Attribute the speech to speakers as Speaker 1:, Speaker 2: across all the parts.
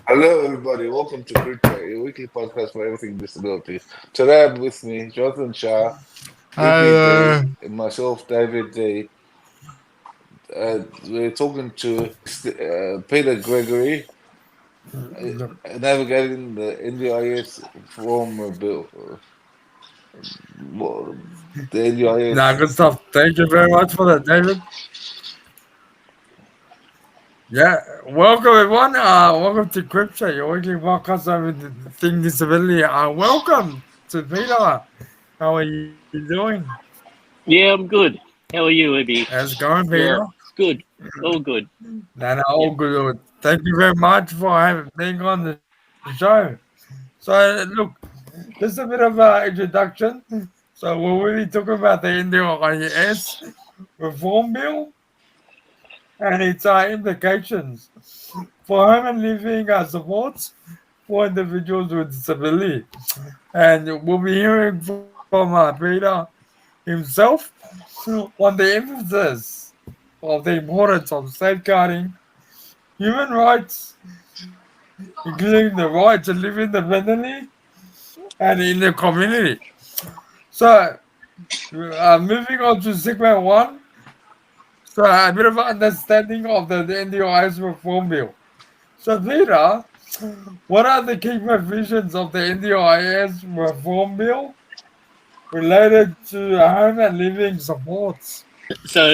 Speaker 1: Hello, everybody. Welcome to CripChat, your weekly podcast for everything disabilities. Today, I'm with me, Jonathan Shar, Ibby
Speaker 2: Hello.
Speaker 1: D, and myself, David D. We're talking to Peter Gregory, navigating the NDIS form bill. Well, the
Speaker 2: Nah,
Speaker 1: NDIS.
Speaker 2: good stuff. Thank you very much for that, David. Yeah, welcome everyone. Welcome to CripChat, your weekly podcast on everything disability. Welcome to Peter. How are you doing?
Speaker 3: Yeah, I'm good. How are you, Ibby?
Speaker 2: How's it going,
Speaker 3: Yeah,
Speaker 2: Peter?
Speaker 3: good. All good.
Speaker 2: No,
Speaker 3: Yeah.
Speaker 2: all good. Thank you very much for being on the show. So, look, just a bit of introduction. So, we're really talking about the NDIS reform bill and its implications for home and living supports for individuals with disability. And we'll be hearing from Peter himself on the emphasis of the importance of safeguarding human rights, including the right to live independently and in the community. So, moving on to segment one, so a bit of understanding of the NDIS reform bill. So, Peter, what are the key provisions of the NDIS reform bill related to home and living supports?
Speaker 3: So,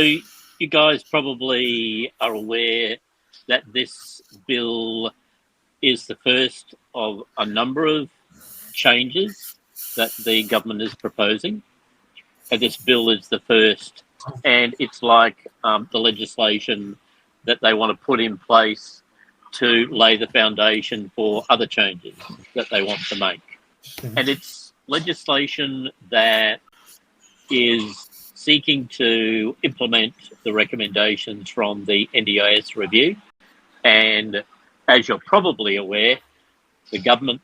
Speaker 3: you guys probably are aware that this bill is the first of a number of changes that the government is proposing. And this bill is the first, and it's like the legislation that they want to put in place to lay the foundation for other changes that they want to make. And it's legislation that is seeking to implement the recommendations from the NDIS review. And as you're probably aware, the government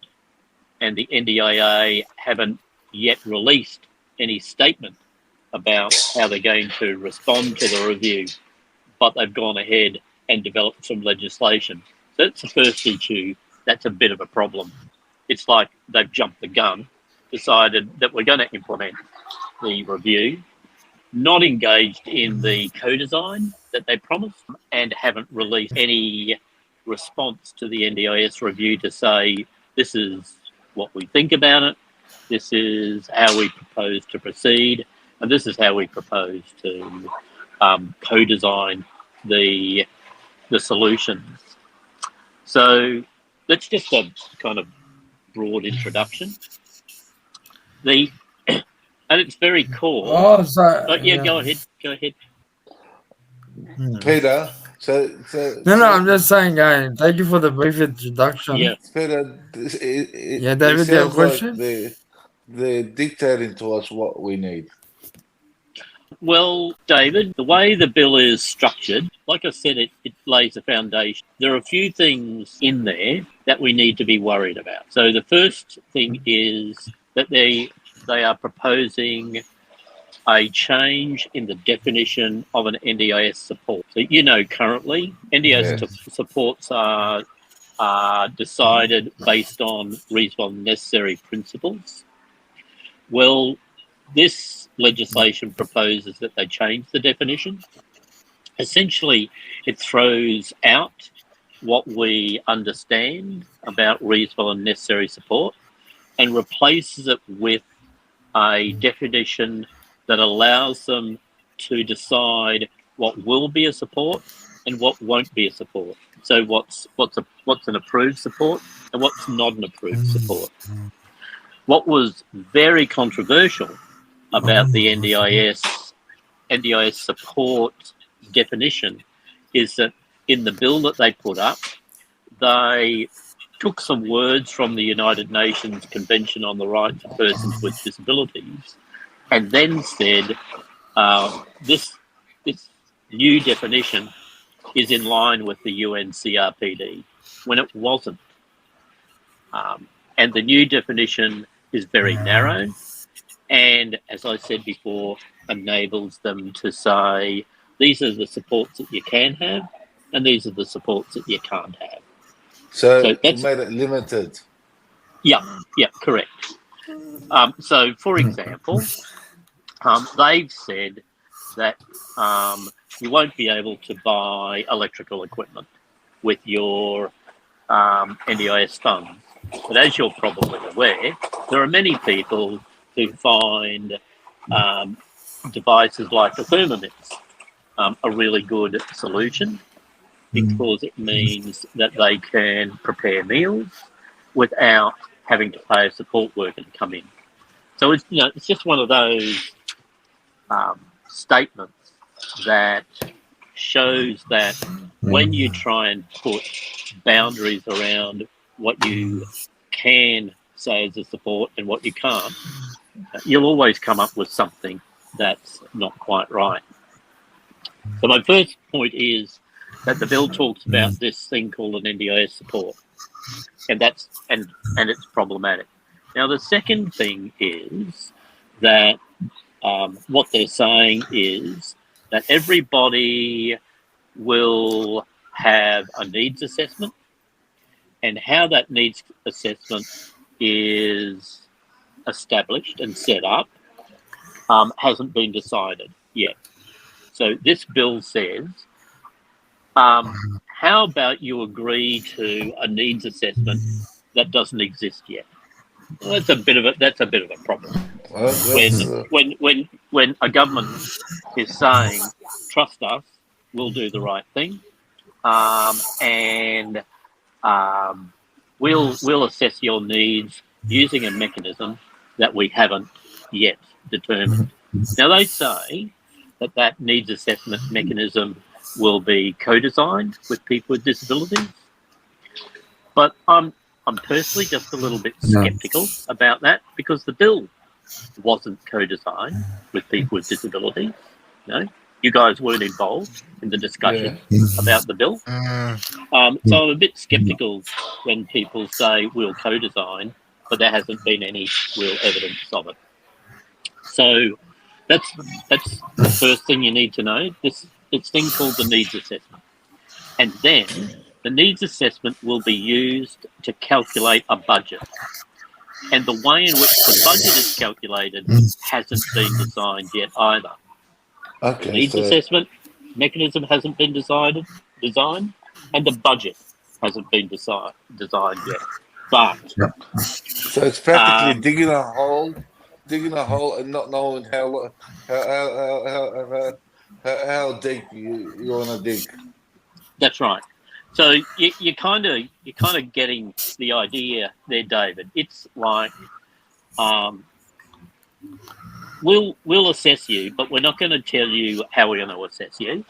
Speaker 3: and the NDIA haven't yet released any statement about how they're going to respond to the review, but they've gone ahead and developed some legislation. So that's the first issue. That's a bit of a problem. It's like they've jumped the gun, decided that we're going to implement the review, not engaged in the co-design that they promised, and haven't released any response to the NDIS review to say, this is what we think about it, this is how we propose to proceed, and this is how we propose to co-design the solutions. So that's just a kind of broad introduction. And it's very core.
Speaker 2: Oh, so,
Speaker 3: yeah, go ahead.
Speaker 1: Peter,
Speaker 2: No, I'm just saying, thank you for the brief introduction.
Speaker 3: Yeah.
Speaker 1: Peter,
Speaker 2: Yeah,
Speaker 1: it
Speaker 2: David, do you have a
Speaker 1: sounds like
Speaker 2: question?
Speaker 1: they're dictating to us what we need.
Speaker 3: Well, David, the way the bill is structured, like I said, it lays a foundation. There are a few things in there that we need to be worried about. So the first thing is that they are proposing a change in the definition of an NDIS support. So, currently, NDIS supports are decided based on reasonable and necessary principles. Well, this legislation proposes that they change the definition. Essentially, it throws out what we understand about reasonable and necessary support and replaces it with a definition that allows them to decide what will be a support and what won't be a support. So what's an approved support and what's not an approved support. What was very controversial about the NDIS support definition is that in the bill that they put up, they took some words from the United Nations Convention on the Rights of Persons with Disabilities and then said this new definition is in line with the UN CRPD, when it wasn't. And the new definition is very narrow, and as I said before, enables them to say, these are the supports that you can have, and these are the supports that you can't have.
Speaker 1: So
Speaker 3: So
Speaker 1: you
Speaker 3: that's
Speaker 1: made it limited.
Speaker 3: yeah, correct. So, for example, they've said that you won't be able to buy electrical equipment with your NDIS funds. But as you're probably aware, there are many people who find devices like the Thermomix a really good solution because it means that they can prepare meals without having to pay a support worker to come in. So it's just one of those statements that shows that when you try and put boundaries around what you can say as a support and what you can't, you'll always come up with something that's not quite right. So my first point is that the bill talks about this thing called an NDIS support, and it's problematic. Now the second thing is that what they're saying is that everybody will have a needs assessment, and how that needs assessment is established and set up hasn't been decided yet. So this bill says, how about you agree to a needs assessment that doesn't exist yet? Well, that's a bit of a problem. When a government is saying, trust us, we'll do the right thing, and we'll assess your needs using a mechanism that we haven't yet determined. Now they say that needs assessment mechanism will be co-designed with people with disabilities, but I'm personally just a little bit skeptical about that because the bill wasn't co-designed with people with disabilities. You guys weren't involved in the discussion about the bill. So I'm a bit skeptical when people say we'll co-design, but there hasn't been any real evidence of it. So that's the first thing you need to know. This thing called the needs assessment. And then the needs assessment will be used to calculate a budget. And the way in which the budget is calculated hasn't been designed yet either.
Speaker 1: Okay,
Speaker 3: the needs assessment mechanism hasn't been designed, and the budget hasn't been designed yet. But
Speaker 1: so it's practically digging a hole and not knowing how deep you want to dig. That's
Speaker 3: right. So you're kind of getting the idea there, David. It's like we'll assess you, but we're not going to tell you how we're going to assess you.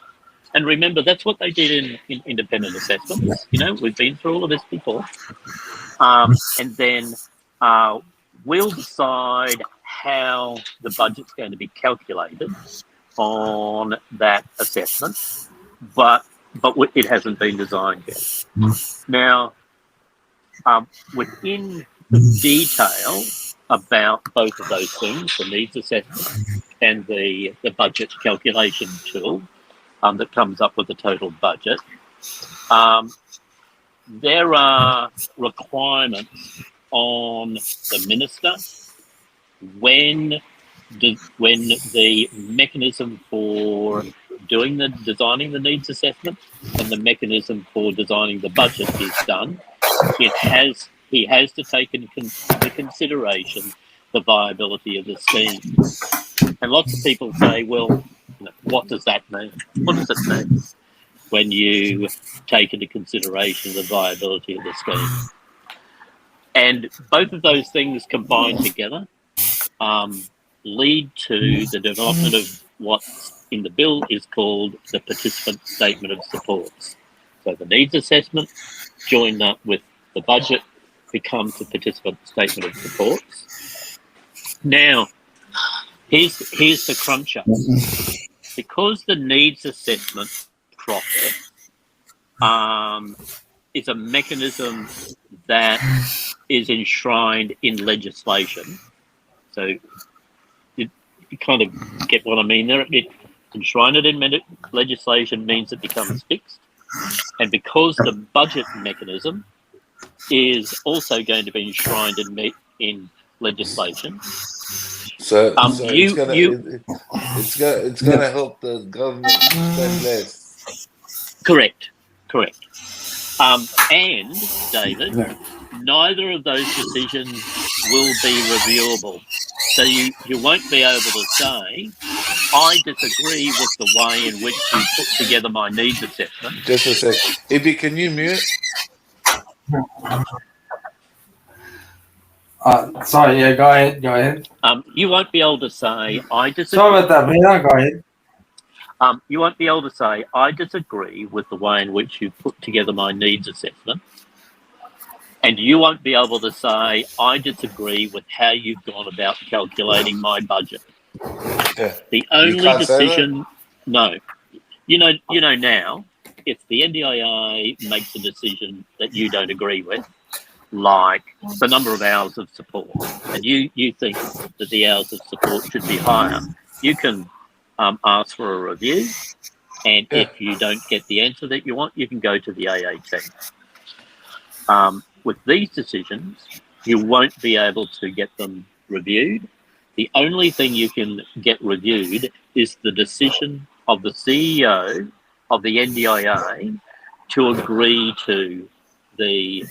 Speaker 3: And remember, that's what they did in independent assessments. We've been through all of this before. And then we'll decide how the budget's going to be calculated on that assessment, but it hasn't been designed yet. Now, within the detail about both of those things, the needs assessment and the budget calculation tool that comes up with the total budget, there are requirements on the minister when the mechanism for designing the needs assessment and the mechanism for designing the budget is done. He has to take into consideration the viability of the scheme. And lots of people say, well, what does that mean? What does it mean when you take into consideration the viability of the scheme? And both of those things combined together lead to the development of what in the bill is called the participant statement of supports. So the needs assessment joined up with the budget becomes the participant statement of supports. Now, here's the cruncher. Because the needs assessment process is a mechanism that is enshrined in legislation. So you kind of get what I mean there. Enshrined it in legislation means it becomes fixed. And because the budget mechanism is also going to be enshrined in legislation.
Speaker 1: So
Speaker 3: You
Speaker 1: it's gonna help the government spend less.
Speaker 3: correct. And David, neither of those decisions will be reviewable. So you won't be able to say, I disagree with the way in which you put together my needs assessment.
Speaker 1: Just a sec. Ibby, can you mute?
Speaker 2: Sorry, yeah, go ahead.
Speaker 3: You won't be able to say, I disagree.
Speaker 2: Sorry about that, Peter, go ahead.
Speaker 3: You won't be able to say, I disagree with the way in which you put together my needs assessment. And you won't be able to say, I disagree with how you've gone about calculating my budget.
Speaker 1: Yeah.
Speaker 3: The only decision, no. You know now, if the NDIA makes a decision that you don't agree with, like the number of hours of support, and you think that the hours of support should be higher, you can ask for a review, and if you don't get the answer that you want, you can go to the AAT. With these decisions, you won't be able to get them reviewed. The only thing you can get reviewed is the decision of the CEO of the NDIA to agree to the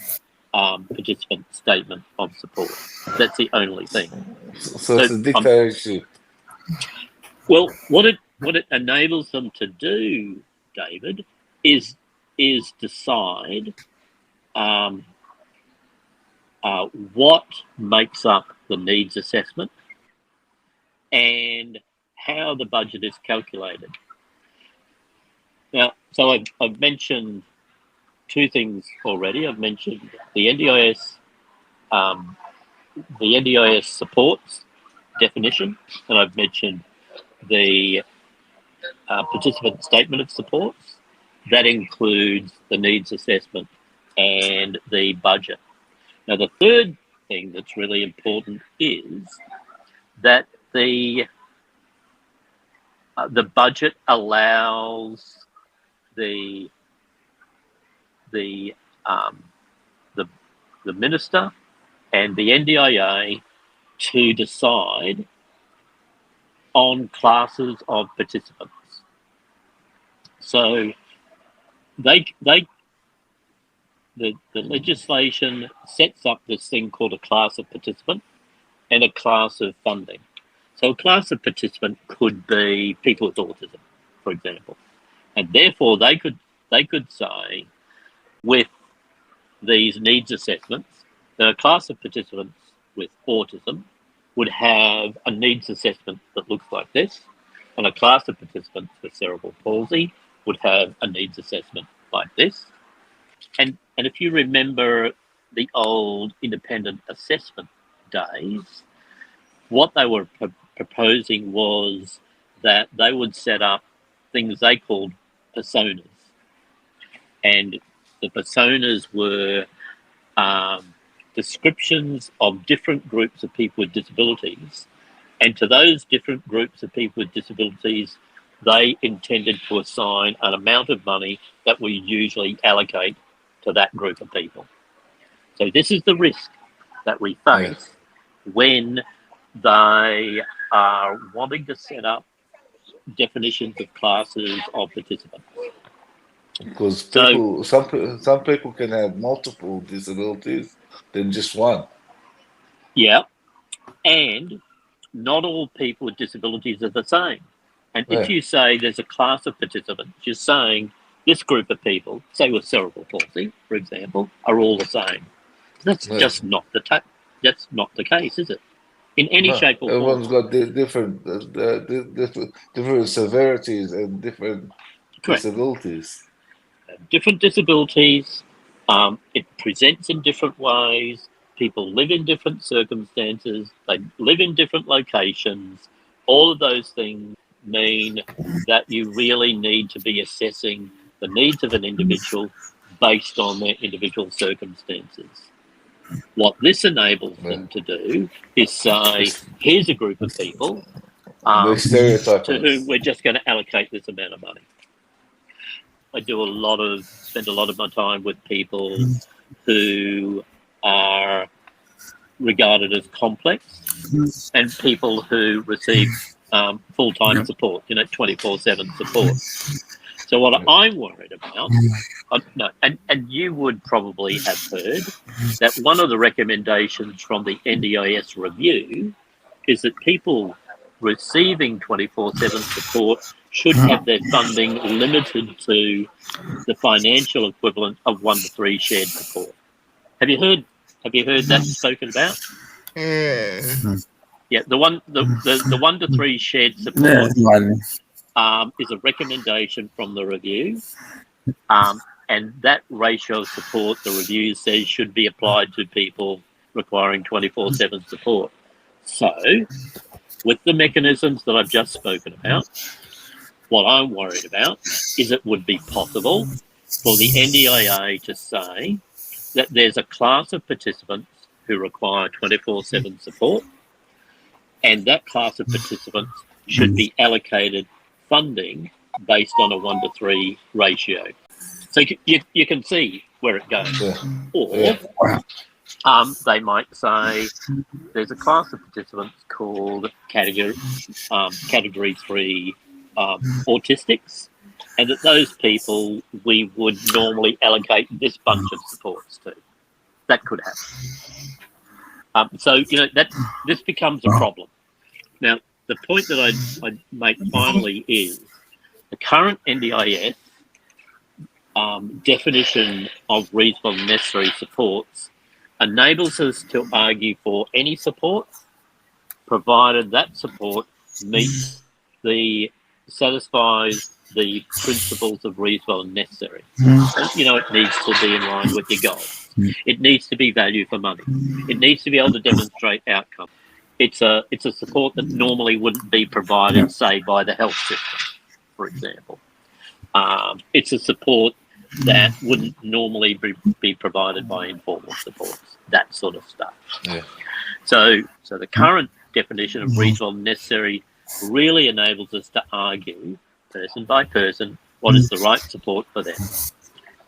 Speaker 3: participant statement of support. That's the only thing.
Speaker 1: So it's a dictatorship.
Speaker 3: Well, what it enables them to do, David, is decide what makes up the needs assessment and how the budget is calculated. Now, so I've mentioned two things already. I've mentioned the NDIS supports definition, and I've mentioned the participant statement of supports. That includes the needs assessment and the budget. Now, the third thing that's really important is that the budget allows the minister and the NDIA to decide on classes of participants. So the legislation sets up this thing called a class of participant and a class of funding. So a class of participant could be people with autism, for example, and therefore they could say with these needs assessments that a class of participants with autism would have a needs assessment that looks like this, and a class of participants with cerebral palsy would have a needs assessment like this. And if you remember the old independent assessment days, what they were proposing was that they would set up things they called personas. And the personas were descriptions of different groups of people with disabilities. And to those different groups of people with disabilities, they intended to assign an amount of money that we usually allocate to that group of people. So this is the risk that we face when they are wanting to set up definitions of classes of participants.
Speaker 1: Because some people can have multiple disabilities than just one.
Speaker 3: Yeah, and not all people with disabilities are the same. And if you say there's a class of participants, you're saying this group of people, say with cerebral palsy, for example, are all the same. That's just not that's not the case, is it? In any shape or form.
Speaker 1: Everyone's got different severities and different disabilities.
Speaker 3: Different disabilities. It presents in different ways. People live in different circumstances. They live in different locations. All of those things mean that you really need to be assessing the needs of an individual based on their individual circumstances. What this enables them to do is say, here's a group of people to whom we're just going to allocate this amount of money. I spend a lot of my time with people who regarded as complex, and people who receive full-time support, 24/7 support. So what I'm worried about, and you would probably have heard that one of the recommendations from the NDIS review is that people receiving 24/7 support should have their funding limited to the financial equivalent of 1 to 3 shared support. Have you heard that spoken about? Yeah, the 1 to 3 shared support is a recommendation from the review, and that ratio of support, the review says, should be applied to people requiring 24/7 support. So, with the mechanisms that I've just spoken about, what I'm worried about is it would be possible for the NDIA to say that there's a class of participants who require 24/7 support, and that class of participants should be allocated funding based on a 1 to 3 ratio. So you can see where it goes. Or they might say there's a class of participants called category 3 autistics, and that those people we would normally allocate this bunch of supports to. That could happen. So that this becomes a problem. Now, the point that I'd make finally is the current NDIS definition of reasonable and necessary supports enables us to argue for any support, provided that support satisfies the principles of reasonable and necessary. And, it needs to be in line with your goals. It needs to be value for money. It needs to be able to demonstrate outcome. It's a support that normally wouldn't be provided, say, by the health system, for example. It's a support that wouldn't normally be provided by informal supports, that sort of stuff. Yeah. So the current definition of reasonable and necessary really enables us to argue, person by person, what is the right support for them.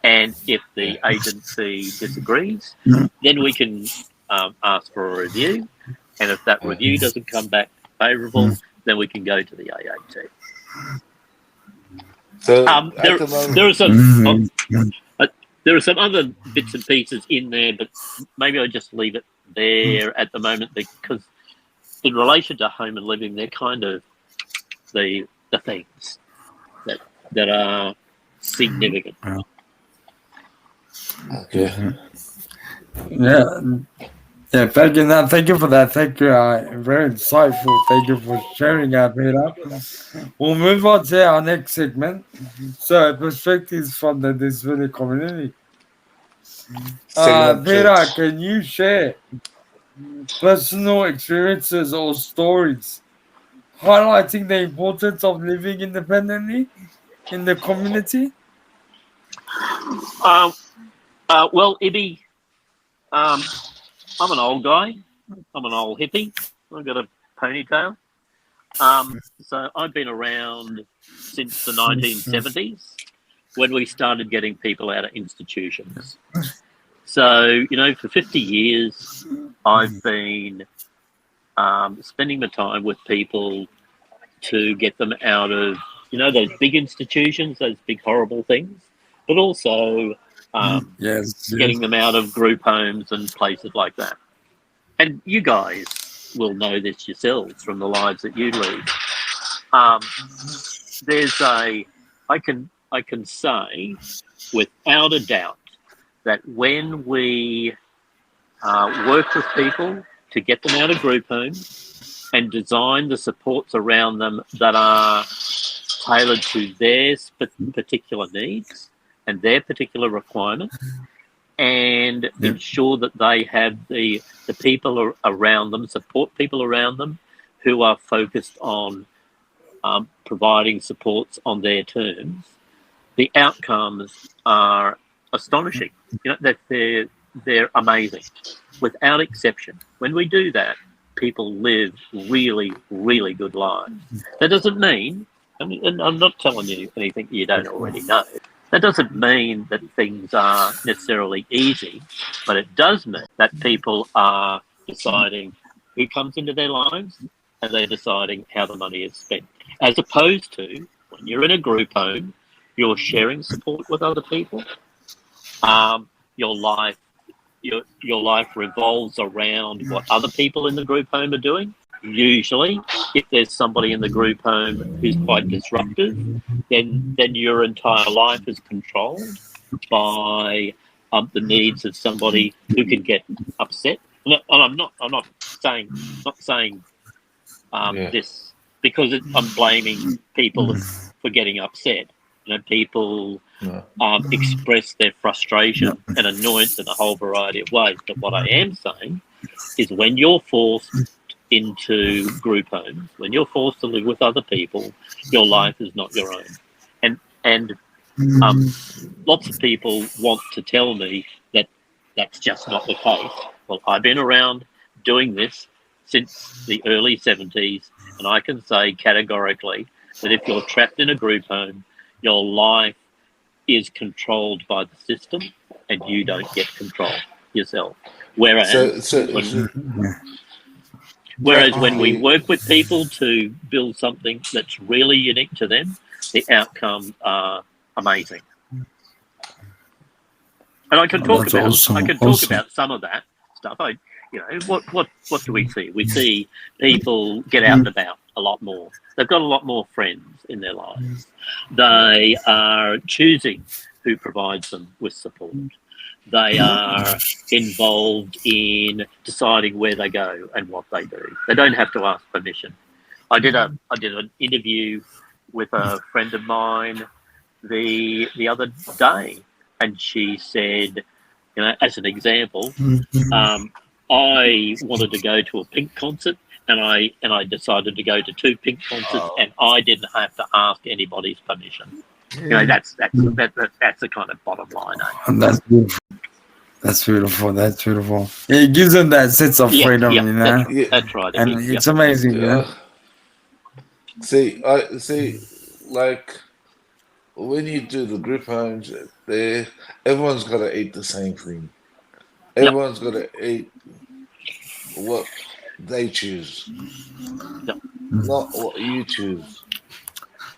Speaker 3: And if the agency disagrees, then we can ask for a review. And if that review doesn't come back favourable, then we can go to the AAT. So there are some other bits and pieces in there, but maybe I'll just leave it there at the moment, because in relation to home and living, they're kind of the things that are significant.
Speaker 1: Okay.
Speaker 2: Yeah, thank you. Thank you for that. Thank you. Very insightful. Thank you for sharing that, Peter. We'll move on to our next segment. So, perspectives from the disability community. Peter, can you share personal experiences or stories highlighting the importance of living independently in the community?
Speaker 3: Well, Ibby, I'm an old guy. I'm an old hippie. I've got a ponytail. So I've been around since the 1970s when we started getting people out of institutions. So, for 50 years, I've been spending my time with people to get them out of, those big institutions, those big horrible things, but also getting them out of group homes and places like that. And you guys will know this yourselves from the lives that you lead. I can say without a doubt that when we work with people to get them out of group homes and design the supports around them that are tailored to their particular needs and their particular requirements, and ensure that they have the people around them, support people around them who are focused on providing supports on their terms, the outcomes are astonishing. They're amazing, without exception. When we do that, people live really, really good lives. That doesn't mean, and I'm not telling you anything you don't already know, that doesn't mean that things are necessarily easy, but it does mean that people are deciding who comes into their lives, and they're deciding how the money is spent. As opposed to when you're in a group home, you're sharing support with other people. Your life revolves around what other people in the group home are doing. Usually, if there's somebody in the group home who's quite disruptive, then your entire life is controlled by the needs of somebody who can get upset. And I'm not saying this because I'm blaming people for getting upset. People express their frustration and annoyance in a whole variety of ways. But what I am saying is when you're forced into group homes, when you're forced to live with other people, your life is not your own. And lots of people want to tell me that that's just not the case. Well, I've been around doing this since the early 70s, and I can say categorically that if you're trapped in a group home, your life is controlled by the system and you don't get control yourself. Whereas when we work with people to build something that's really unique to them, the outcomes are amazing. And I can talk about some of that stuff. What do we see? We see people get out and about a lot more. They've got a lot more friends in their lives. They are choosing who provides them with support. They are involved in deciding where they go and what they do. They don't have to ask permission. I did an interview with a friend of mine the other day, and she said, as an example, I wanted to go to a Pink concert, and I decided to go to 2 Pink concerts, and I didn't have to ask anybody's permission. That's the kind of bottom line.
Speaker 2: That's beautiful. That's beautiful. That's beautiful. It gives them that sense of freedom,
Speaker 3: That's right.
Speaker 2: And it's amazing.
Speaker 1: See, like when you do the group homes, everyone's got to eat the same thing. Everyone's got to eat what they choose, not what you choose.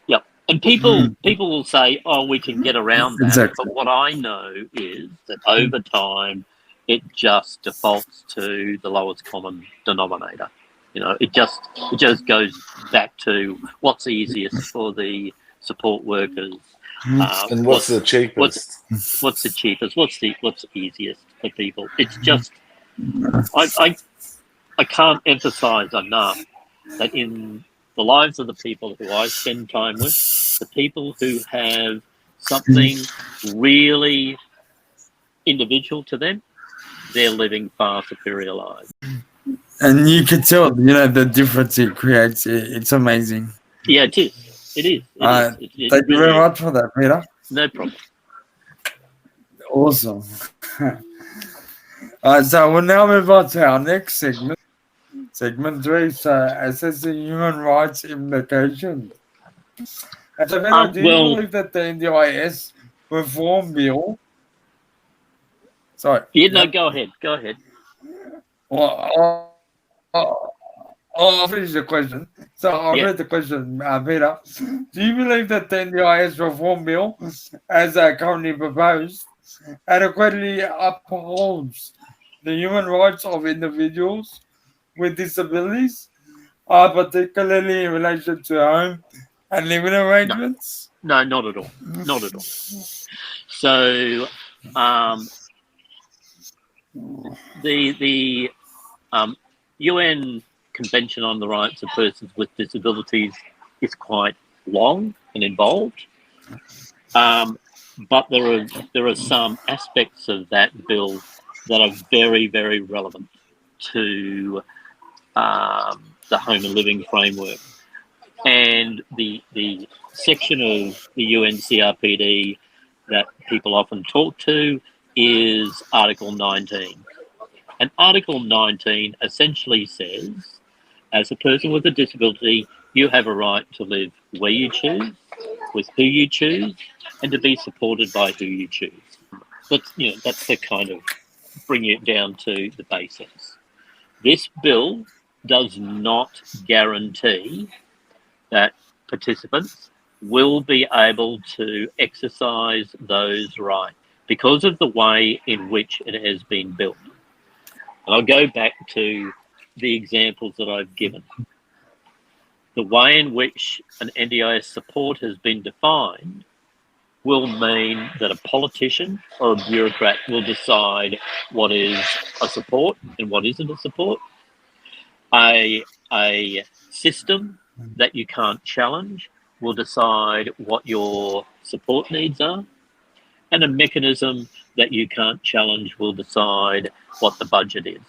Speaker 3: Yep. And people will say, "Oh, we can get around that."
Speaker 2: Exactly.
Speaker 3: But what I know is that over time, it just defaults to the lowest common denominator. It just goes back to what's easiest for the support workers.
Speaker 1: And what's the cheapest?
Speaker 3: What's the cheapest? What's the easiest for people? It's just I can't emphasize enough that in the lives of the people who I spend time with, the people who have something really individual to them, they're living far superior lives.
Speaker 2: And you can tell, the difference it creates. It's amazing.
Speaker 3: Yeah, it is. It is.
Speaker 2: Thank you very much for that, Peter.
Speaker 3: No problem.
Speaker 2: Awesome. So we'll now move on to our next segment. Segment 3, assessing human rights implications. And so, Peter, do you believe that the NDIS reform bill... Sorry.
Speaker 3: Go ahead. Go ahead.
Speaker 2: Well, I'll finish the question. So I'll read the question, Peter. Do you believe that the NDIS reform bill, as currently proposed, adequately upholds the human rights of individuals with disabilities, particularly in relation to home and living arrangements?
Speaker 3: No, not at all. Not at all. So, the UN Convention on the Rights of Persons with Disabilities is quite long and involved, but there are some aspects of that bill that are very, very relevant to the home and living framework. And the section of the UN CRPD that people often talk to is Article 19. And Article 19 essentially says, as a person with a disability, you have a right to live where you choose, with who you choose, and to be supported by who you choose. That's the kind of bring it down to the basics. This bill does not guarantee that participants will be able to exercise those rights because of the way in which it has been built. And I'll go back to the examples that I've given. The way in which an NDIS support has been defined will mean that a politician or a bureaucrat will decide what is a support and what isn't a support. A system that you can't challenge will decide what your support needs are, and a mechanism that you can't challenge will decide what the budget is.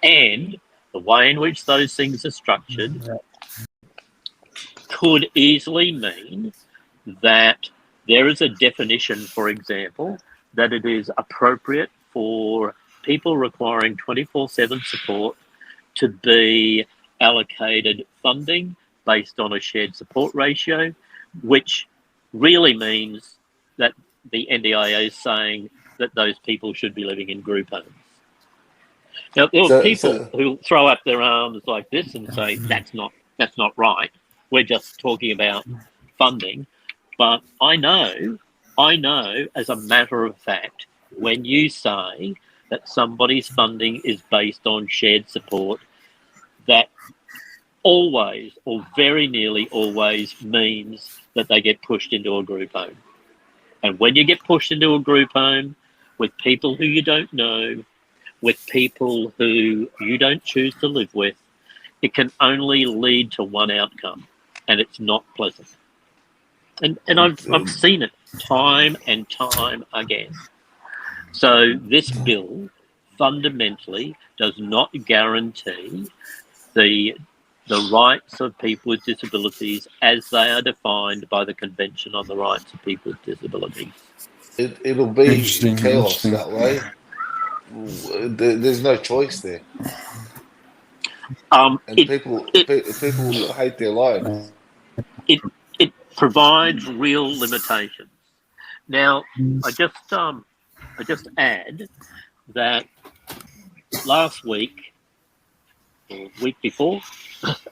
Speaker 3: And the way in which those things are structured could easily mean that there is a definition, for example, that it is appropriate for people requiring 24/7 support to be allocated funding based on a shared support ratio, which really means that the NDIA is saying that those people should be living in group homes. Now, there are people who throw up their arms like this and say, that's not right. We're just talking about funding. But I know as a matter of fact, when you say that somebody's funding is based on shared support, that always, or very nearly always, means that they get pushed into a group home. And when you get pushed into a group home with people who you don't know, with people who you don't choose to live with, it can only lead to one outcome, and it's not pleasant. And I've seen it time and time again. So this bill fundamentally does not guarantee the rights of people with disabilities as they are defined by the Convention on the Rights of People with Disabilities.
Speaker 1: It'll be chaos that way. There's no choice there. And people hate their lives.
Speaker 3: It provides real limitations. Now, I just add that last week, or week before,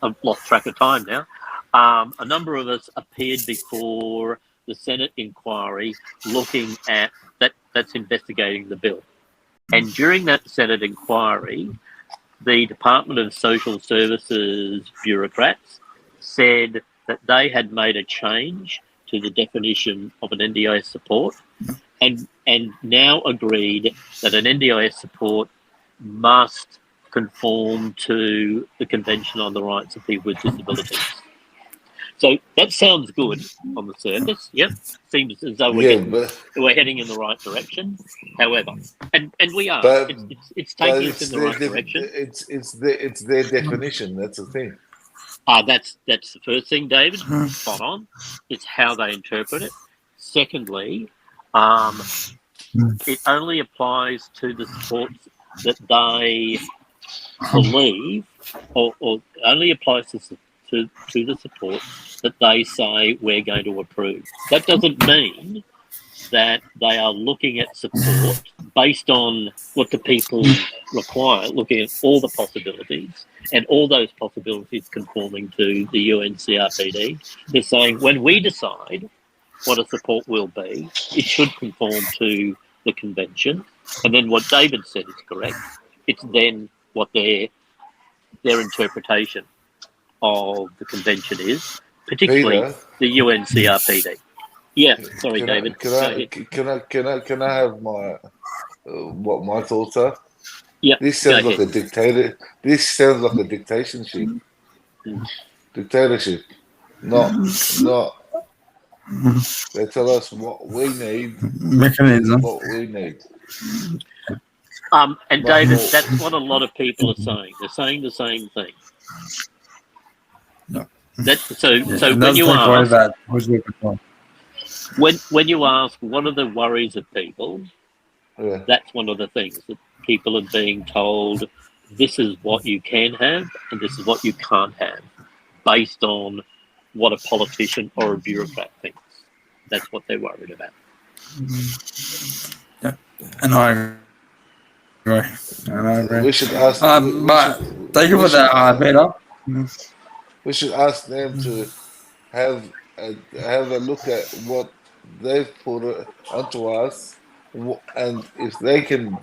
Speaker 3: I've lost track of time now, a number of us appeared before the Senate inquiry looking at that's investigating the bill. And during that Senate inquiry, the Department of Social Services bureaucrats said that they had made a change to the definition of an NDIS support and now agreed that an NDIS support must conform to the Convention on the Rights of People with Disabilities. So that sounds good on the surface. Yep, seems as though we're heading in the right direction. However, and we are. It's taking us in the right direction.
Speaker 1: It's their definition. That's the thing.
Speaker 3: That's the first thing, David. Spot on. It's how they interpret it. Secondly, it only applies to the supports that they believe, or only applies to the support that they say we're going to approve. That doesn't mean that they are looking at support based on what the people require, looking at all the possibilities, and all those possibilities conforming to the UNCRPD. They're saying when we decide what a support will be, it should conform to the convention. And then what David said is correct. It's then what their interpretation of the convention is, particularly
Speaker 1: Peter,
Speaker 3: the UNCRPD. Yeah, sorry, David.
Speaker 1: Can I have my what my thoughts are?
Speaker 3: Yeah.
Speaker 1: This sounds like a dictator. This sounds like a dictatorship. Dictatorship. Not. They tell us what we need.
Speaker 2: Mechanism.
Speaker 1: What we need.
Speaker 3: And David, that's what a lot of people are saying. They're saying the same thing.
Speaker 2: No.
Speaker 3: So when you ask, when you ask what are the worries of people, that's one of the things that people are being told. This is what you can have, and this is what you can't have, based on what a politician or a bureaucrat thinks. That's what they're worried about.
Speaker 2: Yeah, and I I agree.
Speaker 1: We should ask.
Speaker 2: But thank you for that, Peter.
Speaker 1: We should ask them to have a look at what they've put onto us, and if they can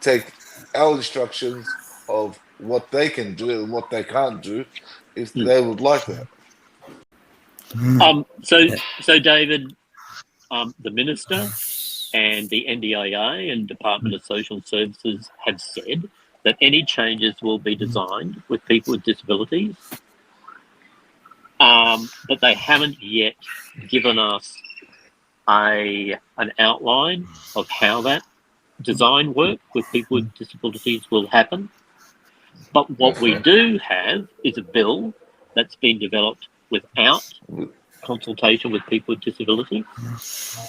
Speaker 1: take our instructions of what they can do and what they can't do, if they would like that.
Speaker 3: So David, the minister and the NDIA and Department of Social Services have said that any changes will be designed with people with disabilities, but they haven't yet given us an outline of how that design work with people with disabilities will happen. But what we do have is a bill that's been developed without consultation with people with disabilities.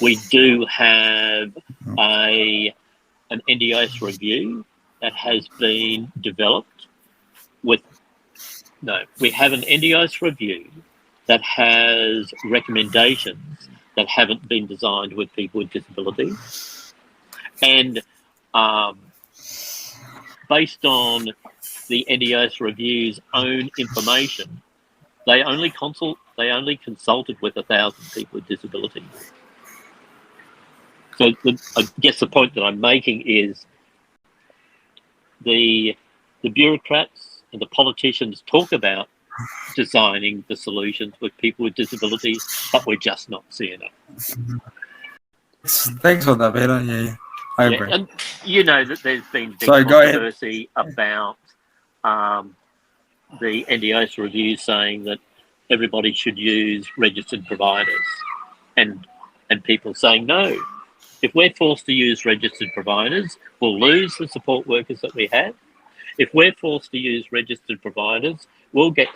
Speaker 3: We do have an NDIS review that has been developed with we have an NDIS review that has recommendations that haven't been designed with people with disabilities. And based on the NDIS review's own information, they only consulted with 1,000 people with disabilities. So I guess the point that I'm making is the bureaucrats and the politicians talk about designing the solutions with people with disabilities, but we're just not seeing it.
Speaker 2: Thanks for that, Peter. Yeah, I agree.
Speaker 3: And you know that there's been big controversy about the NDIS review saying that everybody should use registered providers, and people saying no. If we're forced to use registered providers, we'll lose the support workers that we have. If we're forced to use registered providers, we'll get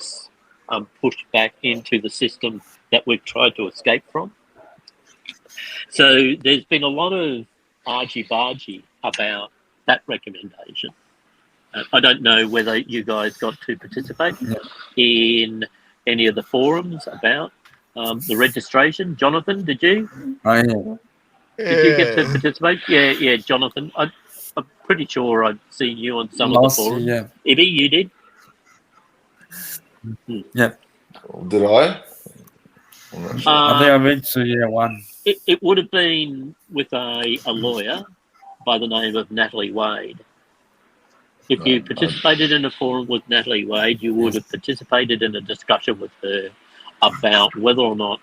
Speaker 3: pushed back into the system that we've tried to escape from. So there's been a lot of argy-bargy about that recommendation. I don't know whether you guys got to participate in any of the forums about the registration. Jonathan, did you? Did you get to participate? Yeah, Jonathan. I'm pretty sure I've seen you on some of the forums.
Speaker 2: Yeah.
Speaker 3: Ibby, you did?
Speaker 2: Yeah.
Speaker 1: Did I? I'm not sure.
Speaker 2: I think I went to year one.
Speaker 3: It would have been with a lawyer by the name of Natalie Wade. If you participated in a forum with Natalie Wade, you would have participated in a discussion with her about whether or not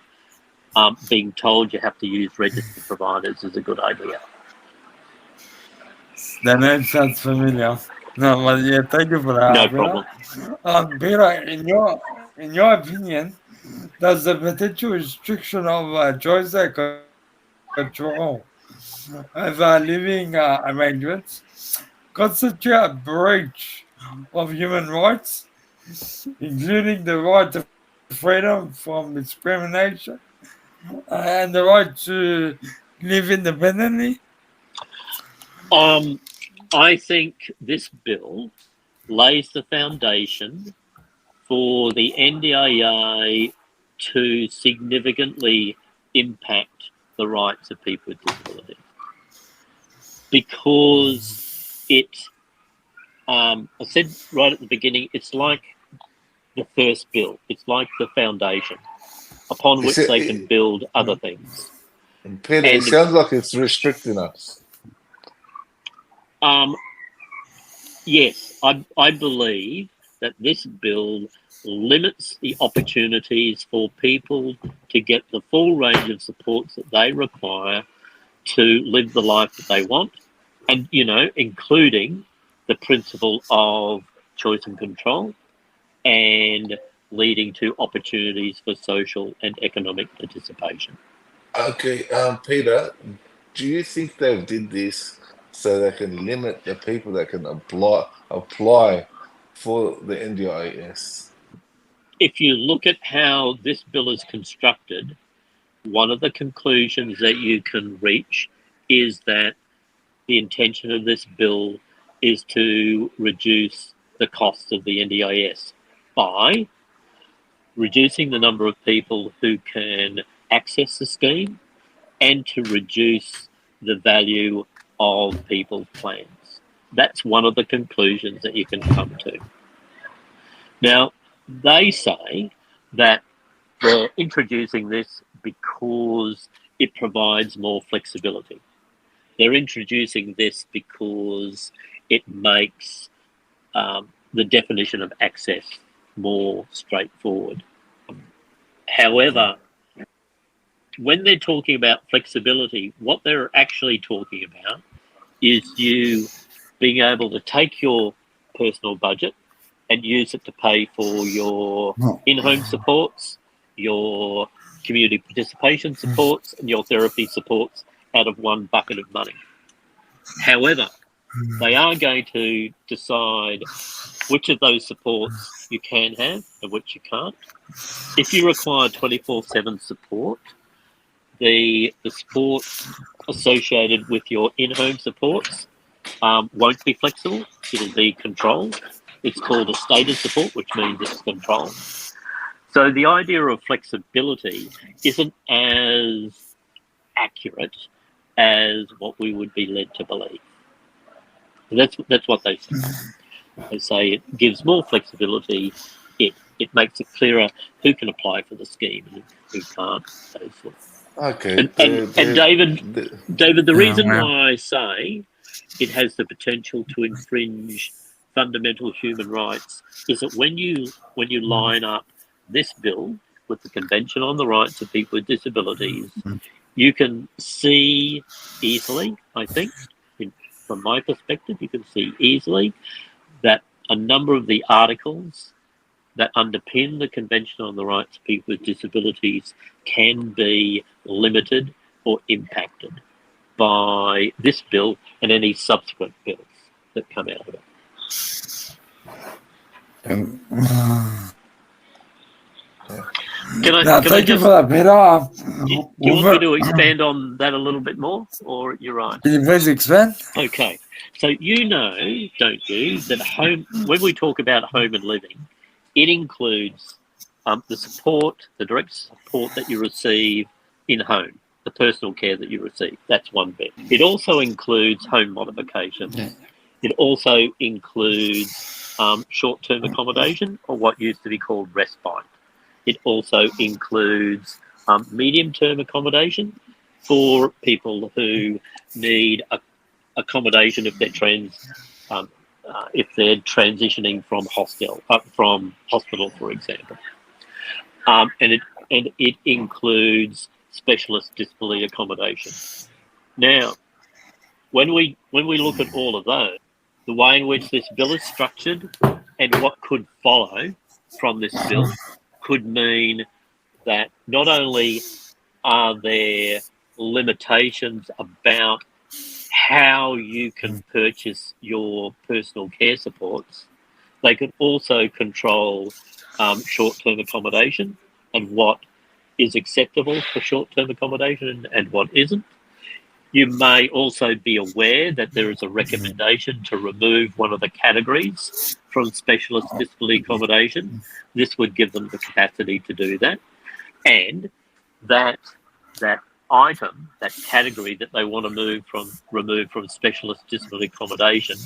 Speaker 3: being told you have to use registered providers is a good idea.
Speaker 2: That name sounds familiar. No, but yeah, thank you for that.
Speaker 3: No problem.
Speaker 2: Peter, in your opinion, does the potential restriction of choice and control of living arrangements constitute a breach of human rights, including the right to freedom from discrimination and the right to live independently?
Speaker 3: I think this bill lays the foundation for the NDIA to significantly impact the rights of people with disabilities, because I said right at the beginning, it's like the first bill. It's like the foundation upon which they can build other things.
Speaker 1: Peter, it sounds like it's restricting us.
Speaker 3: Yes, I believe that this bill limits the opportunities for people to get the full range of supports that they require to live the life that they want, and, including the principle of choice and control, and leading to opportunities for social and economic participation.
Speaker 1: Okay, Peter, do you think they did this so they can limit the people that can apply for the NDIS?
Speaker 3: If you look at how this bill is constructed, one of the conclusions that you can reach is that the intention of this bill is to reduce the cost of the NDIS by reducing the number of people who can access the scheme and to reduce the value of people's plans. That's one of the conclusions that you can come to. Now, they say that they're introducing this because it provides more flexibility. They're introducing this because it makes the definition of access more straightforward. However, when they're talking about flexibility, what they're actually talking about is you being able to take your personal budget and use it to pay for your in-home supports, your community participation supports, and your therapy supports out of one bucket of money. However, they are going to decide which of those supports you can have and which you can't. If you require 24/7 support, the support associated with your in-home supports won't be flexible. It'll be controlled. It's called a stated support, which means it's controlled. So the idea of flexibility isn't as accurate as what we would be led to believe. That's what they say. They say it gives more flexibility. It makes it clearer who can apply for the scheme and who can't. So forth.
Speaker 1: Okay.
Speaker 3: And David, the reason why I say it has the potential to infringe fundamental human rights is that when you line up this bill with the Convention on the Rights of People with Disabilities, you can see easily, I think, from my perspective, you can see easily that a number of the articles that underpin the Convention on the Rights of People with Disabilities can be limited or impacted by this bill and any subsequent bills that come out of it.
Speaker 2: Thank you for that, Peter.
Speaker 3: Do you want me to expand on that a little bit more, or you're right?
Speaker 2: Can you please expand?
Speaker 3: Okay. So you know, don't you, that when we talk about home and living, it includes the support, the direct support that you receive in home, the personal care that you receive. That's one bit. It also includes home modification. It also includes short-term accommodation, or what used to be called respite. It also includes medium-term accommodation for people who need accommodation if they're transitioning from hospital, for example, and it includes specialist disability accommodation. Now, when we look at all of those, the way in which this bill is structured and what could follow from this bill could mean that not only are there limitations about how you can purchase your personal care supports, they could also control short-term accommodation and what is acceptable for short-term accommodation and what isn't. You may also be aware that there is a recommendation to remove one of the categories from specialist disability accommodation. This would give them the capacity to do that. And that item, that category that they want to remove from specialist disability accommodation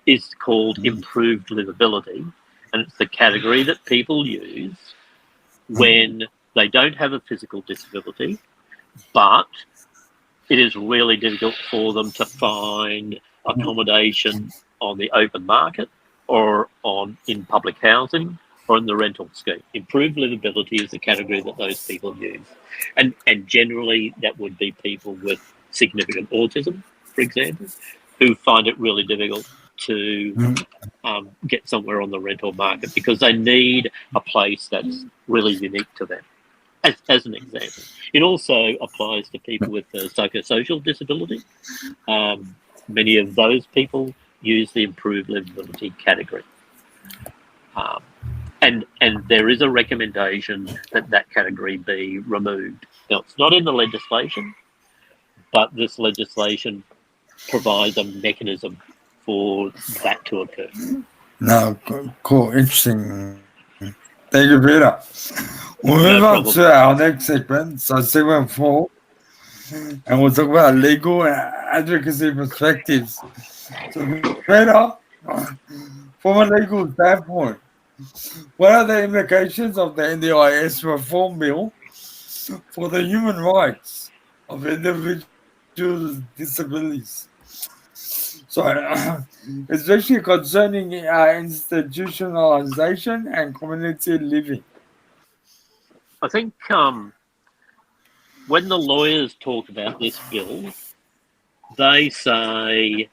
Speaker 3: is called improved livability. And it's the category that people use when they don't have a physical disability, but it is really difficult for them to find accommodation on the open market or in public housing or in the rental scheme. Improved livability is the category that those people use. And generally that would be people with significant autism, for example, who find it really difficult to get somewhere on the rental market because they need a place that's really unique to them. As an example, it also applies to people with a psychosocial disability. Many of those people use the improved livability category, and there is a recommendation that category be removed. Now, it's not in the legislation, but this legislation provides a mechanism for that to occur.
Speaker 2: No, cool, interesting. Thank you, Peter. We'll move on to our next segment, so segment 4, and we'll talk about legal and advocacy perspectives So, Peter, from a legal standpoint, what are the implications of the NDIS reform bill for the human rights of individuals with disabilities? So, especially concerning institutionalization and community living.
Speaker 3: I think when the lawyers talk about this bill, they say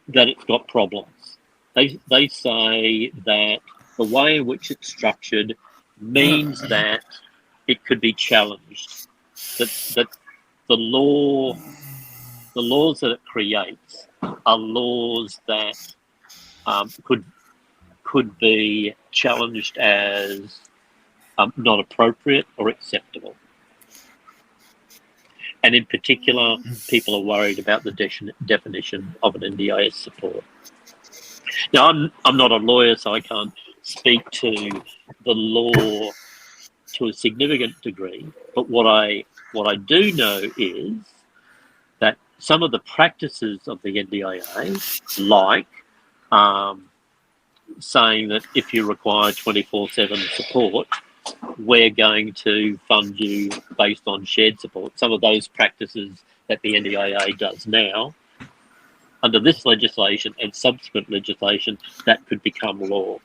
Speaker 3: that it's got problems. They say that the way in which it's structured means that it could be challenged. That the laws that it creates are laws that could be challenged as not appropriate or acceptable. And in particular, people are worried about the definition of an NDIS support. Now, I'm not a lawyer, so I can't speak to the law to a significant degree. But what I do know is that some of the practices of the NDIA, like saying that if you require 24/7 support, we're going to fund you based on shared support. Some of those practices that the NDIA does now, under this legislation and subsequent legislation, that could become law.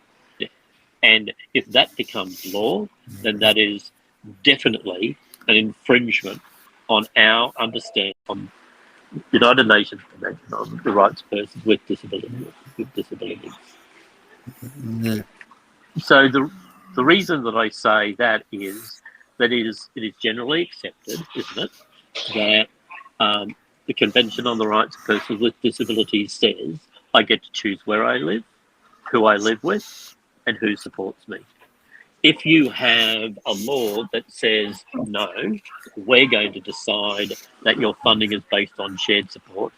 Speaker 3: And if that becomes law, then that is definitely an infringement on our understanding of United Nations Convention on the Rights of Persons with Disabilities.
Speaker 2: Yeah.
Speaker 3: So the reason that I say that is that it is generally accepted, isn't it, that the Convention on the Rights of Persons with Disabilities says I get to choose where I live, who I live with, and who supports me. If you have a law that says, no, we're going to decide that your funding is based on shared support,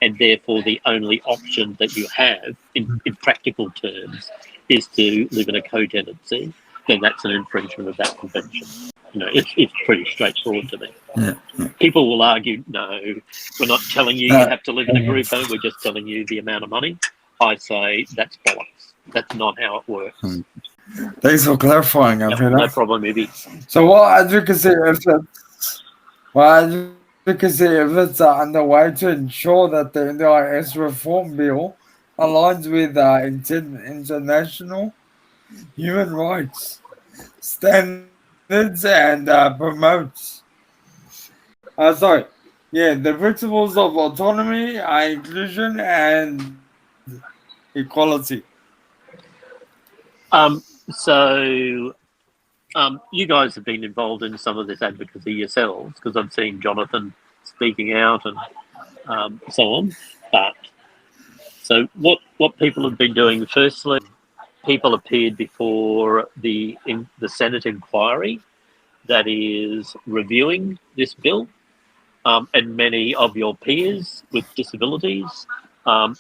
Speaker 3: and therefore the only option that you have in practical terms is to live in a co-tenancy, then that's an infringement of that convention. You know, it's pretty straightforward to me.
Speaker 2: Yeah.
Speaker 3: People will argue, no, we're not telling you you have to live in a group home, we're just telling you the amount of money. I say that's bollocks. That's not how it works.
Speaker 2: Thanks for clarifying, Peter.
Speaker 3: No problem, Ibby.
Speaker 2: So, what advocacy efforts are underway to ensure that the NDIS reform bill aligns with international human rights standards and promotes the principles of autonomy, inclusion, and equality.
Speaker 3: So you guys have been involved in some of this advocacy yourselves, because I've seen Jonathan speaking out and so on. But so what people have been doing, firstly, people appeared before the Senate inquiry that is reviewing this bill, and many of your peers with disabilities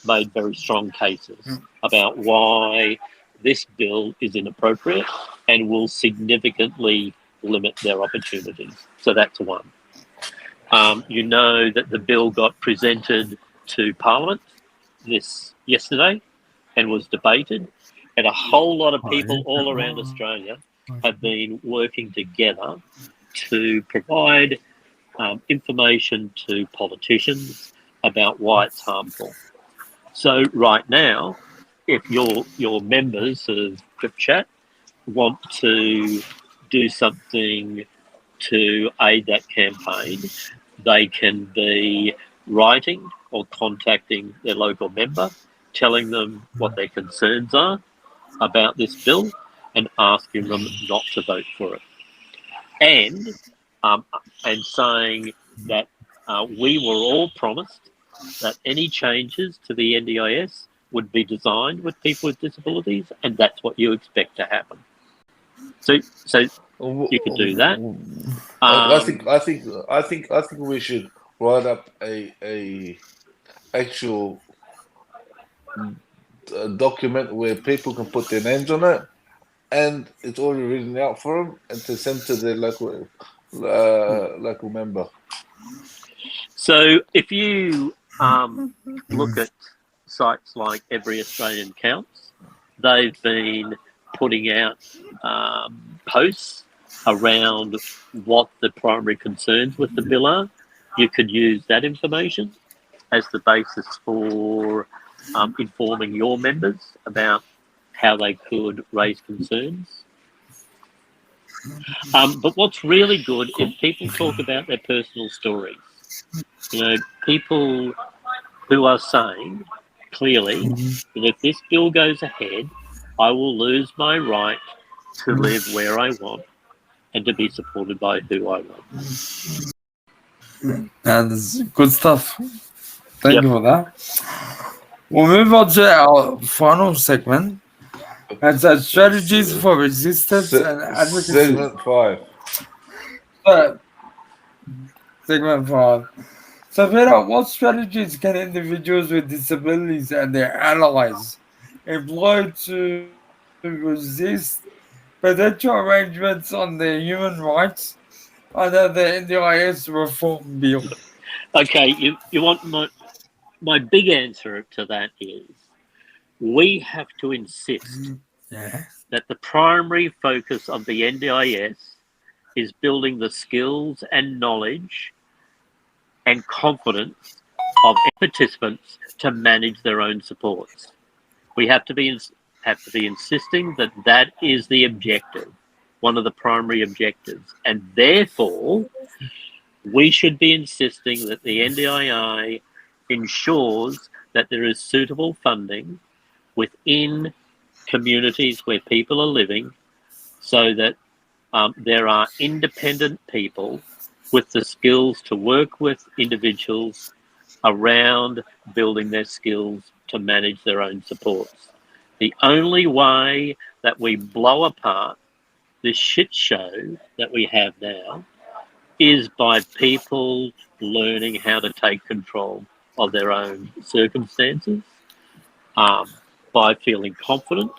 Speaker 3: made very strong cases about why this bill is inappropriate and will significantly limit their opportunities. So that's one. You know that the bill got presented to Parliament yesterday and was debated, and a whole lot of people all around Australia have been working together to provide information to politicians about why it's harmful. So right now, if your members of CripChat want to do something to aid that campaign, they can be writing or contacting their local member, telling them what their concerns are about this bill and asking them not to vote for it. And saying that we were all promised that any changes to the NDIS would be designed with people with disabilities, and that's what you expect to happen. So you could do that.
Speaker 1: I think we should write up a actual document where people can put their names on it, and it's already written out for them, and to send to their local member.
Speaker 3: So if you Look at sites like Every Australian Counts. They've been putting out posts around what the primary concerns with the bill are. You could use that information as the basis for informing your members about how they could raise concerns. But what's really good is people talk about their personal stories. You know, people who are saying clearly that if this bill goes ahead, I will lose my right to live where I want and to be supported by who I want.
Speaker 2: That's good stuff. Thank
Speaker 3: Yep.
Speaker 2: you for that. We'll move on to our final segment. That's strategies for resistance and advocacy.
Speaker 1: Segment 5.
Speaker 2: Segment 5. So, Peter, what strategies can individuals with disabilities and their allies employ to resist potential arrangements on their human rights under the NDIS reform bill?
Speaker 3: Okay, you want my big answer to that is we have to insist that the primary focus of the NDIS is building the skills and knowledge and confidence of participants to manage their own supports. We have to be insisting that that is the objective, one of the primary objectives, and therefore we should be insisting that the NDIS ensures that there is suitable funding within communities where people are living so that there are independent people with the skills to work with individuals around building their skills to manage their own supports. The only way that we blow apart this shit show that we have now is by people learning how to take control of their own circumstances, by feeling confident,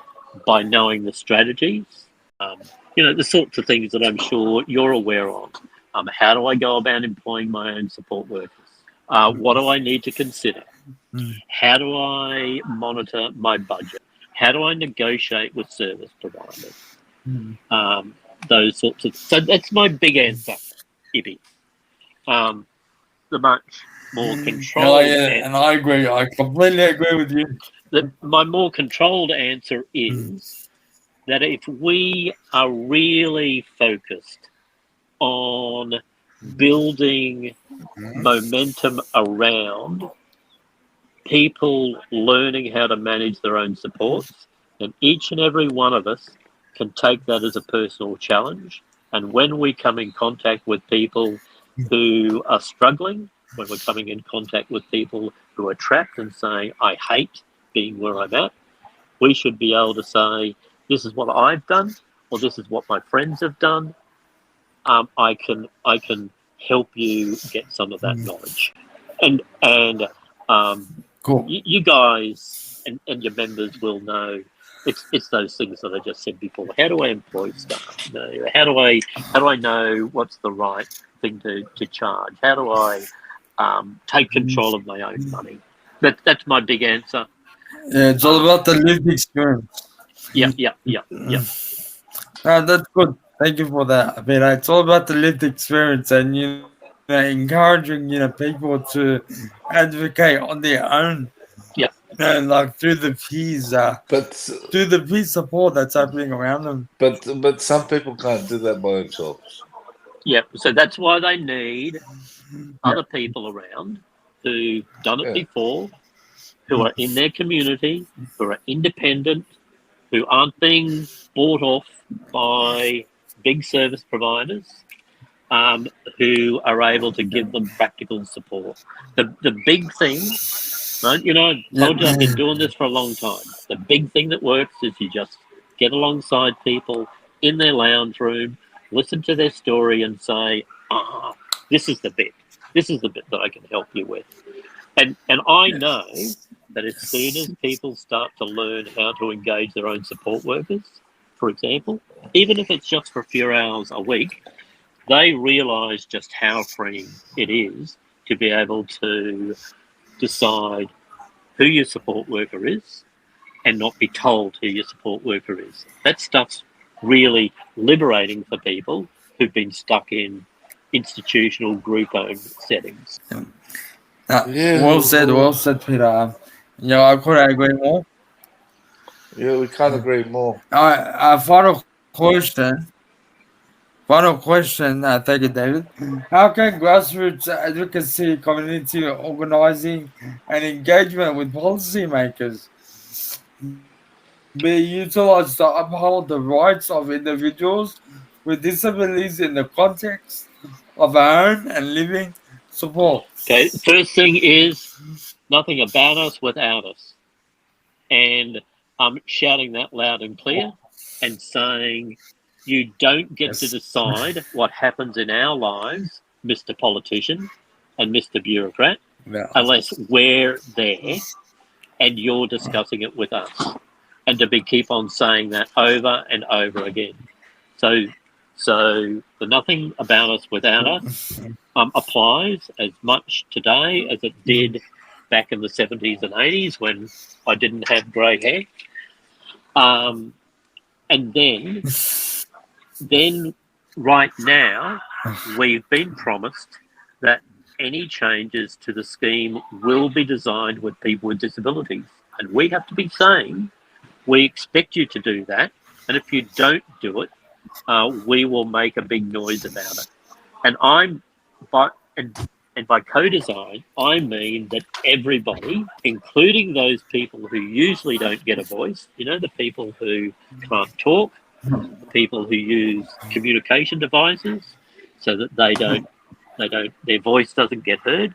Speaker 3: by knowing the strategies, the sorts of things that I'm sure you're aware of. How do I go about employing my own support workers? What do I need to consider? How do I monitor my budget? How do I negotiate with service providers? Those sorts of. So that's my big answer, Ibby. The much more controlled.
Speaker 2: And I agree. I completely agree with you.
Speaker 3: My more controlled answer is that if we are really focused on building momentum around people learning how to manage their own supports, then each and every one of us can take that as a personal challenge. And when we come in contact with people who are struggling, when we're coming in contact with people who are trapped and saying, I hate being where I'm at, we should be able to say, this is what I've done, or this is what my friends have done. I can help you get some of that knowledge. And
Speaker 2: cool.
Speaker 3: You guys and your members will know it's those things that I just said before. How do I employ staff? How do I know what's the right thing to charge? How do I take control of my own money? That's my big answer.
Speaker 2: Yeah, it's all about the lived experience.
Speaker 3: Yeah.
Speaker 2: That's good. Thank you for that. I mean, it's all about the lived experience and encouraging people to advocate on their own.
Speaker 3: Yeah.
Speaker 2: Like through the peers, through the peer support that's happening around them.
Speaker 1: But some people can't do that by themselves.
Speaker 3: Yeah, so that's why they need other people around who've done it before, who are in their community, who are independent, who aren't being bought off by big service providers, who are able to give them practical support. The big thing, right? I told you I've been doing this for a long time. The big thing that works is you just get alongside people in their lounge room, listen to their story and say, this is the bit. This is the bit that I can help you with. And I know that as soon as people start to learn how to engage their own support workers, for example, even if it's just for a few hours a week, they realise just how freeing it is to be able to decide who your support worker is and not be told who your support worker is. That stuff's really liberating for people who've been stuck in institutional group-owned settings.
Speaker 1: Yeah,
Speaker 2: Well said, Peter. I couldn't agree more.
Speaker 1: yeah, we can't agree more.
Speaker 2: Final question, thank you, David. How can grassroots advocacy, community organizing, and engagement with policymakers be utilized to uphold the rights of individuals with disabilities in the context of our own and living supports?
Speaker 3: Okay, first thing is nothing about us without us. And I'm shouting that loud and clear and saying, you don't get to
Speaker 2: Yes.
Speaker 3: decide what happens in our lives, Mr. Politician and Mr. Bureaucrat,
Speaker 2: Yeah.
Speaker 3: unless we're there and you're discussing it with us. And to keep on saying that over and over again. So the nothing about us without us applies as much today as it did back in the 70s and 80s when I didn't have grey hair. And then right now, we've been promised that any changes to the scheme will be designed with people with disabilities. And we have to be saying, we expect you to do that. And if you don't do it, we will make a big noise about it. And by co-design, I mean that everybody, including those people who usually don't get a voice, the people who can't talk, the people who use communication devices so that their voice doesn't get heard.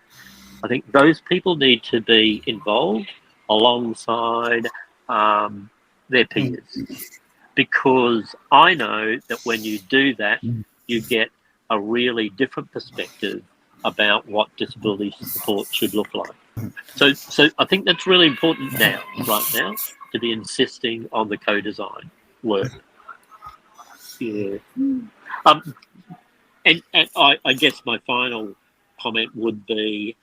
Speaker 3: I think those people need to be involved alongside their peers, because I know that when you do that, you get a really different perspective about what disability support should look like. So I think that's really important right now, to be insisting on the co-design work. Yeah. And I guess my final comment would be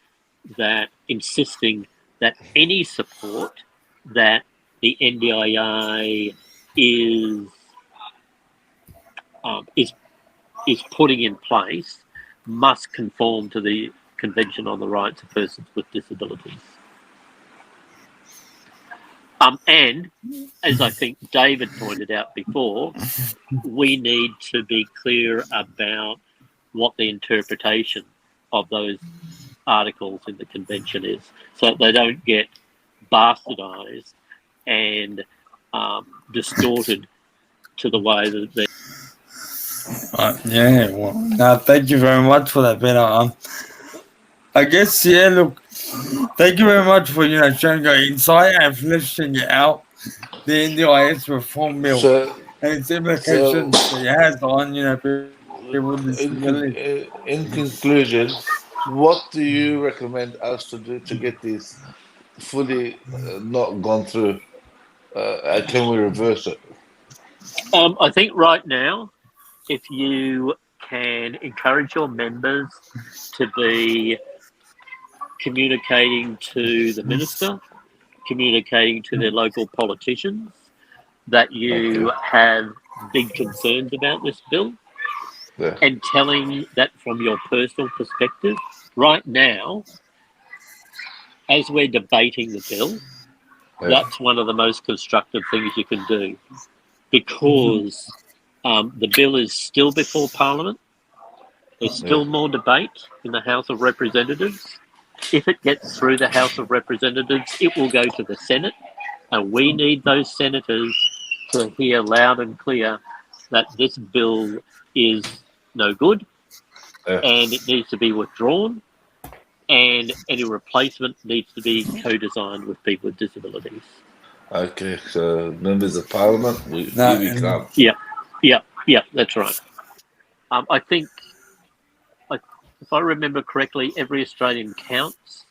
Speaker 3: that insisting that any support that the NDIA is putting in place must conform to the Convention on the Rights of Persons with Disabilities. And as I think David pointed out before, we need to be clear about what the interpretation of those articles in the convention is, so that they don't get bastardized and distorted to the way that they.
Speaker 2: Thank you very much for that, Peter. I guess, look, thank you very much for, sharing your insight and fleshing out the NDIS reform bill
Speaker 1: So,
Speaker 2: and its
Speaker 1: so
Speaker 2: implications it has on, people with disabilities.
Speaker 1: in conclusion, what do you recommend us to do to get this fully not gone through? Can we reverse it?
Speaker 3: I think right now, if you can encourage your members to be communicating to the minister, communicating to their local politicians, that you have big concerns about this bill,
Speaker 1: Yeah.
Speaker 3: and telling that from your personal perspective. Right now, as we're debating the bill, that's one of the most constructive things you can do, because the bill is still before Parliament. There's still more debate in the House of Representatives. If it gets through the House of Representatives, it will go to the Senate, and we need those senators to hear loud and clear that this bill is no good, and it needs to be withdrawn, and any replacement needs to be co-designed with people with disabilities.
Speaker 1: Okay, so members of Parliament, here we come.
Speaker 3: Yeah, that's right. I think, if I remember correctly, Every Australian Counts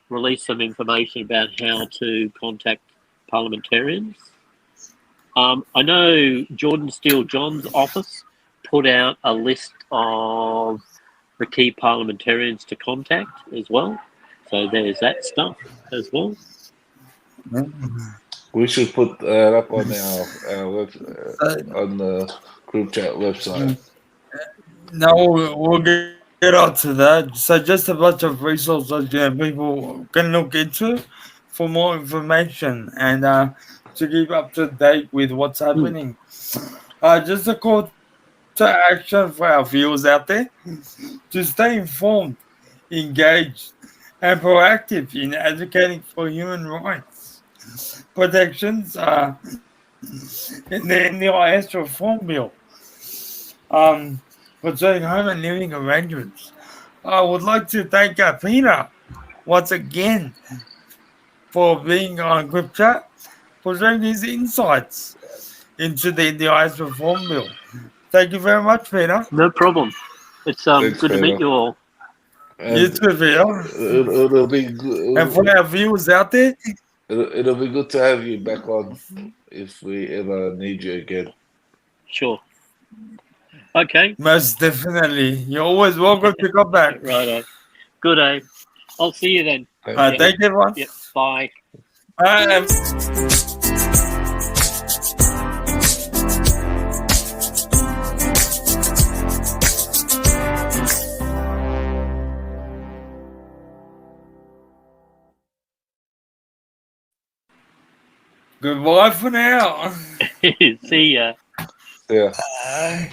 Speaker 3: released some information about how to contact parliamentarians. I know Jordan Steele-John's office put out a list of the key parliamentarians to contact as well. So there's that stuff as well.
Speaker 1: We should put that up on our on the group chat website.
Speaker 2: Now we'll get on to that. So just a bunch of resources people can look into for more information and to keep up to date with what's happening. Just a call to action for our viewers out there to stay informed, engaged, and proactive in advocating for human rights protections in the NDIS reform bill. Um, concerning home and living arrangements. I would like to thank Peter once again for being on CripChat, for sharing his insights into the NDIS reform bill. Thank you very much, Peter.
Speaker 3: No problem. It's
Speaker 1: Thanks,
Speaker 3: good to meet
Speaker 1: Peter.
Speaker 3: you all.
Speaker 2: You
Speaker 1: And
Speaker 2: too, Peter.
Speaker 1: it'll be
Speaker 2: And for
Speaker 1: good.
Speaker 2: our viewers out there,
Speaker 1: It'll be good to have you back on if we ever need you again.
Speaker 3: Sure. Okay.
Speaker 2: most definitely, you're always welcome to come back.
Speaker 3: Righto. Good day. I'll see you then.
Speaker 1: Thank
Speaker 2: Thank you, everyone.
Speaker 3: Yep. Bye.
Speaker 2: Goodbye for now.
Speaker 3: See ya.
Speaker 1: Yeah.
Speaker 2: Bye.